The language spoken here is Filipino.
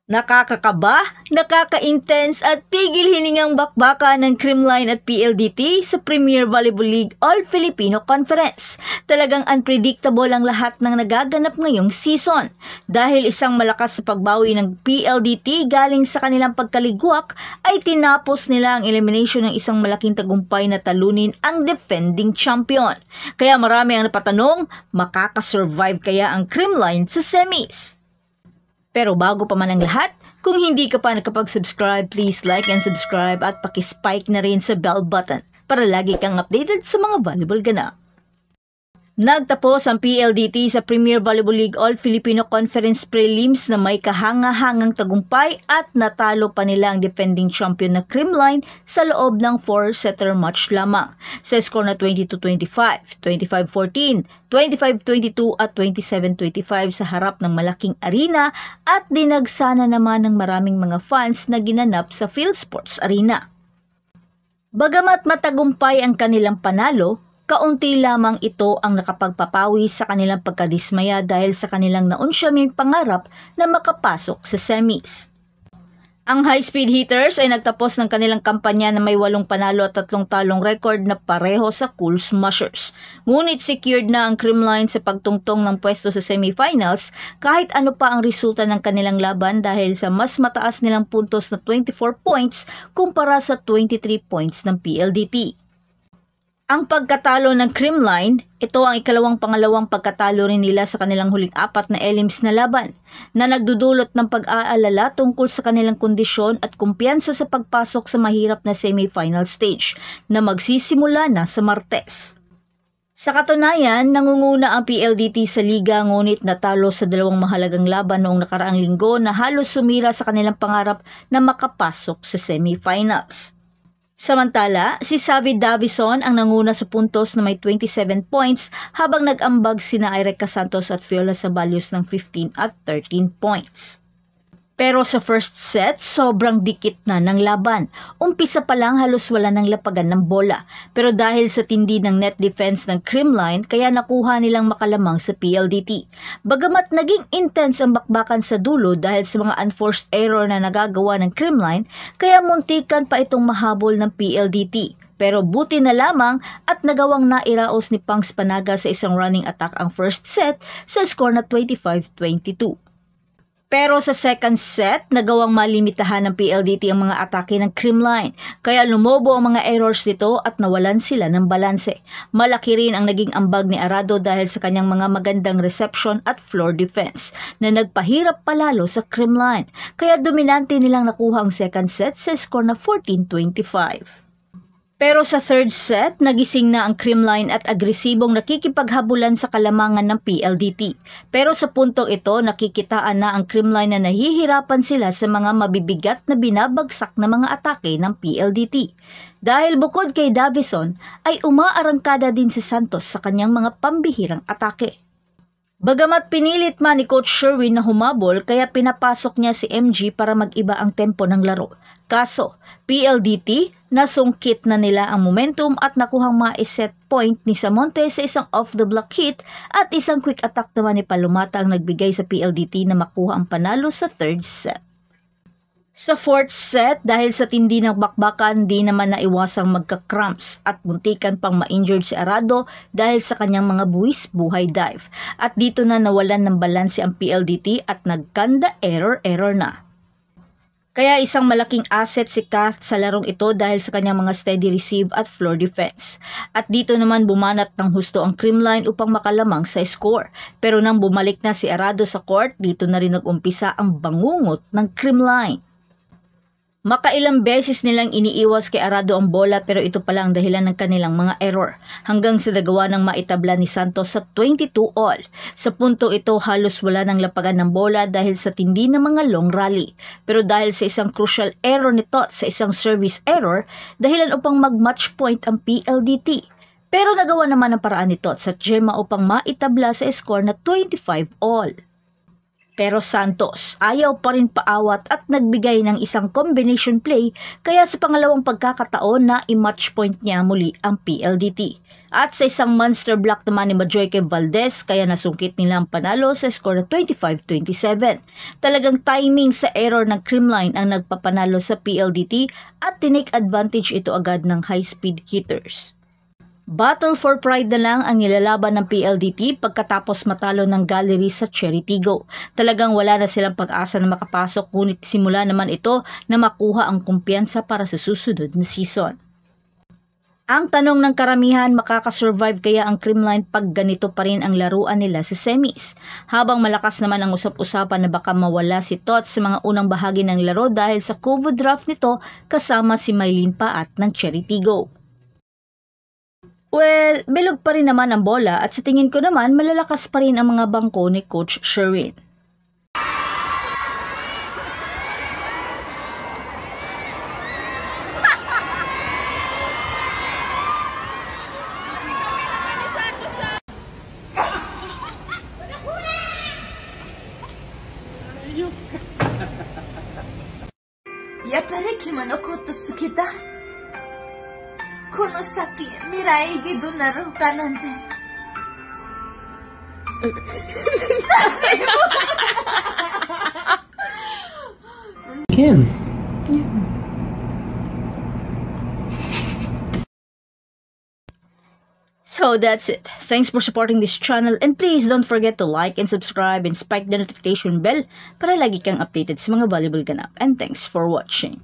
Nakakakaba, nakaka-intense at pigil hiningang bakbaka ng Creamline at PLDT sa Premier Volleyball League All-Filipino Conference. Talagang unpredictable ang lahat ng nagaganap ngayong season. Dahil isang malakas sa pagbawi ng PLDT galing sa kanilang pagkaligwak ay tinapos nila ang elimination ng isang malaking tagumpay na talunin ang defending champion. Kaya marami ang napatanong, makakasurvive kaya ang Creamline sa semis? Pero bago pa man ang lahat, kung hindi ka pa nakapag-subscribe, please like and subscribe at pakispike na rin sa bell button para lagi kang updated sa mga volleyball ganap. Nagtapos ang PLDT sa Premier Volleyball League All-Filipino Conference Prelims na may kahanga-hangang tagumpay at natalo pa nila ang defending champion na Creamline sa loob ng 4-setter match lamang sa score na 22-25, 25-14, 25-22 at 27-25 sa harap ng malaking arena at dinagsana naman ng maraming mga fans na ginanap sa PhilSports Arena. Bagamat matagumpay ang kanilang panalo, kaunti lamang ito ang nakapagpapawi sa kanilang pagkadismaya dahil sa kanilang naunsyaming pangarap na makapasok sa semis. Ang high-speed hitters ay nagtapos ng kanilang kampanya na may 8 panalo at 3 talong record na pareho sa Cool Smashers. Ngunit secured na ang Creamline sa pagtungtong ng pwesto sa semifinals kahit ano pa ang resulta ng kanilang laban dahil sa mas mataas nilang puntos na 24 points kumpara sa 23 points ng PLDT. Ang pagkatalo ng Creamline, ito ang pangalawang pagkatalo rin nila sa kanilang huling 4 na elims na laban na nagdudulot ng pag-aalala tungkol sa kanilang kondisyon at kumpiyansa sa pagpasok sa mahirap na semifinal stage na magsisimula na sa Martes. Sa katunayan, nangunguna ang PLDT sa liga ngunit natalo sa 2 mahalagang laban noong nakaraang linggo na halos sumira sa kanilang pangarap na makapasok sa semifinals. Samantala, si Savvy Davison ang nanguna sa puntos na may 27 points habang nag-ambag sina Erica Santos at Fiola Sabalios ng 15 at 13 points. Pero sa first set, sobrang dikit na ng laban. Umpisa pa lang halos wala ng lapagan ng bola. Pero dahil sa tindi ng net defense ng Creamline, kaya nakuha nilang makalamang sa PLDT. Bagamat naging intense ang bakbakan sa dulo dahil sa mga unforced error na nagagawa ng Creamline, kaya muntikan pa itong mahabol ng PLDT. Pero buti na lamang at nagawang nairaos ni Pangs Panaga sa isang running attack ang first set sa score na 25-22. Pero sa second set, nagawang malimitahan ng PLDT ang mga atake ng Creamline, kaya lumobo ang mga errors nito at nawalan sila ng balanse. Malaki rin ang naging ambag ni Arado dahil sa kanyang mga magandang reception at floor defense na nagpahirap palalo sa Creamline, kaya dominante nilang nakuha ang second set sa score na 14-25. Pero sa third set, nagising na ang Creamline at agresibong nakikipaghabulan sa kalamangan ng PLDT. Pero sa puntong ito, nakikitaan na ang Creamline na nahihirapan sila sa mga mabibigat na binabagsak na mga atake ng PLDT. Dahil bukod kay Davison, ay umaarangkada din si Santos sa kanyang mga pambihirang atake. Bagamat pinilit man ni Coach Sherwin na humabol kaya pinapasok niya si MG para mag-iba ang tempo ng laro. Kaso, PLDT, nasungkit na nila ang momentum at nakuhang ma-set point ni Samonte sa isang off-the-block hit at isang quick attack naman ni Palumata ang nagbigay sa PLDT na makuha ang panalo sa third set. Sa fourth set, dahil sa tindi ng bakbakan, di naman naiwasang magka-cramps at muntikan pang ma-injured si Arado dahil sa kanyang mga buwis buhay dive. At dito na nawalan ng balanse ang PLDT at nagkanda error na. Kaya isang malaking asset si Kath sa larong ito dahil sa kanyang mga steady receive at floor defense. At dito naman bumanat ng husto ang Creamline upang makalamang sa score. Pero nang bumalik na si Arado sa court, dito na rin nag-umpisa ang bangungot ng Creamline. Makailang beses nilang iniiwas kay Arado ang bola pero ito pala ang dahilan ng kanilang mga error hanggang sa nagawa ng maitabla ni Santos sa 22 all. Sa punto ito halos wala ng lapagan ng bola dahil sa tindi ng mga long rally. Pero dahil sa isang crucial error ni Tot sa isang service error, dahilan upang mag-match point ang PLDT. Pero nagawa naman ang paraan ni Tot sa Gemma upang maitabla sa score na 25 all. Pero Santos ayaw pa rin paawat at nagbigay ng isang combination play kaya sa pangalawang pagkakataon na i-match point niya muli ang PLDT. At sa isang monster block naman ni Majoyke Valdez kaya nasungkit nila ang panalo sa score na 25-27. Talagang timing sa error ng Creamline ang nagpapanalo sa PLDT at tinake advantage ito agad ng high-speed hitters. Battle for pride na lang ang nilalaban ng PLDT pagkatapos matalo ng Gallery sa Cheritigo. Talagang wala na silang pag-asa na makapasok ngunit simula naman ito na makuha ang kumpiyansa para sa susunod na season. Ang tanong ng karamihan, makakasurvive kaya ang Creamline pag ganito pa rin ang laruan nila sa semis? Habang malakas naman ang usap-usapan na baka mawala si Tots sa mga unang bahagi ng laro dahil sa COVID draft nito kasama si Mylene Paat ng Cheritigo. Well, bilog pa rin naman ang bola at sa tingin ko naman malalakas pa rin ang mga bangko ni Coach Sherwin. Yappari kimono koto suki da. この先、未来義どなろうかなんて。Kim. So that's it. Thanks for supporting this channel and please don't forget to like and subscribe and spike the notification bell para lagi kang updated sa mga valuable ganap. And thanks for watching.